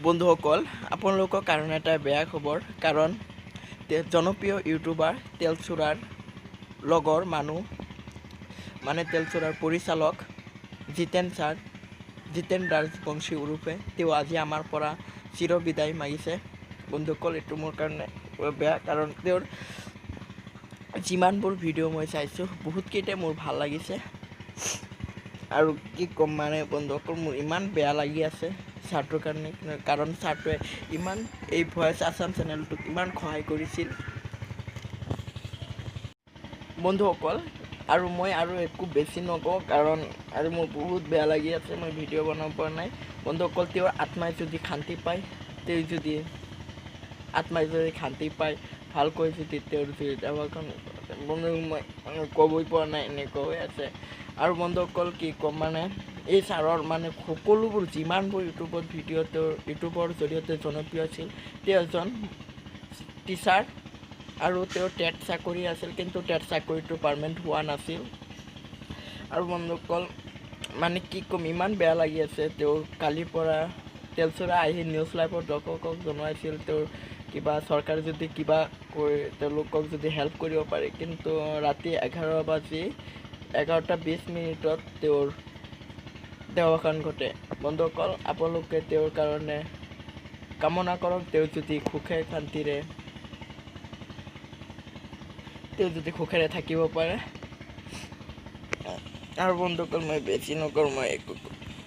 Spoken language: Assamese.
বন্ধুসকল, আপোনালোকৰ কাৰণে এটা বেয়া খবৰ। কাৰণ জনপ্ৰিয় ইউটিউবাৰ তেলচুৰাৰ লগৰ মানুহ মানে তেলচুৰাৰ পৰিচালক জিতেন ৰাজবংশী ওৰফে তেওঁ আজি আমাৰ পৰা চিৰ বিদায় মাগিছে। বন্ধুসকল, এইটো মোৰ কাৰণে বেয়া, কাৰণ তেওঁৰ যিমানবোৰ ভিডিঅ' মই চাইছোঁ বহুতকেইটাই মোৰ ভাল লাগিছে। আৰু কি ক'ম মানে বন্ধুসকল, মোৰ ইমান বেয়া লাগি আছে ছাৰটোৰ কাৰণে, কাৰণ ছাৰটোৱে ইমান এই ভয়েছ আছাম চেনেলটোক ইমান সহায় কৰিছিল। বন্ধুসকল, আৰু মই একো বেছি নকওঁ, কাৰণ আৰু মোৰ বহুত বেয়া লাগি আছে, মই ভিডিঅ' বনাব পৰা নাই। বন্ধুসকল, তেওঁৰ আত্মাই যদি শান্তি পায়, শান্তি পায়, ভালকৈ যদি তেওঁৰ দেৱাখন বন্ধু মই ক'বই পৰা নাই, এনেকুৱা হৈ আছে। আৰু বন্ধুসকল কি ক'ম মানে, এই ছাৰৰ মানে সকলোবোৰ যিমানবোৰ ইউটিউবত ভিডিঅ' তেওঁৰ ইউটিউবৰ জৰিয়তে জনপ্ৰিয় আছিল। তেওঁ এজন টিচাৰ আৰু তেওঁৰ টেট চাকৰি আছিল, কিন্তু টেট চাকৰিটো পাৰ্মানেণ্ট হোৱা নাছিল। আৰু বন্ধুসকল মানে কি ক'ম, ইমান বেয়া লাগি আছে। তেওঁৰ কালিৰ পৰা তেলচুৰা আহি নিউজ লাইভৰ দৰ্শকক জনাইছিল তেওঁৰ কিবা চৰকাৰে যদি কিবা কৰি তেওঁলোকক যদি হেল্প কৰিব পাৰে, কিন্তু ৰাতি 11:20 তেওঁৰ দেহাৱসান ঘটে। বন্ধুসকল, আপোনালোকে তেওঁৰ কাৰণে কামনা কৰক, তেওঁ যদি সুখেৰে থাকিব পাৰে। আৰু বন্ধুসকল, মই বেছি নকৰোঁ, মই একো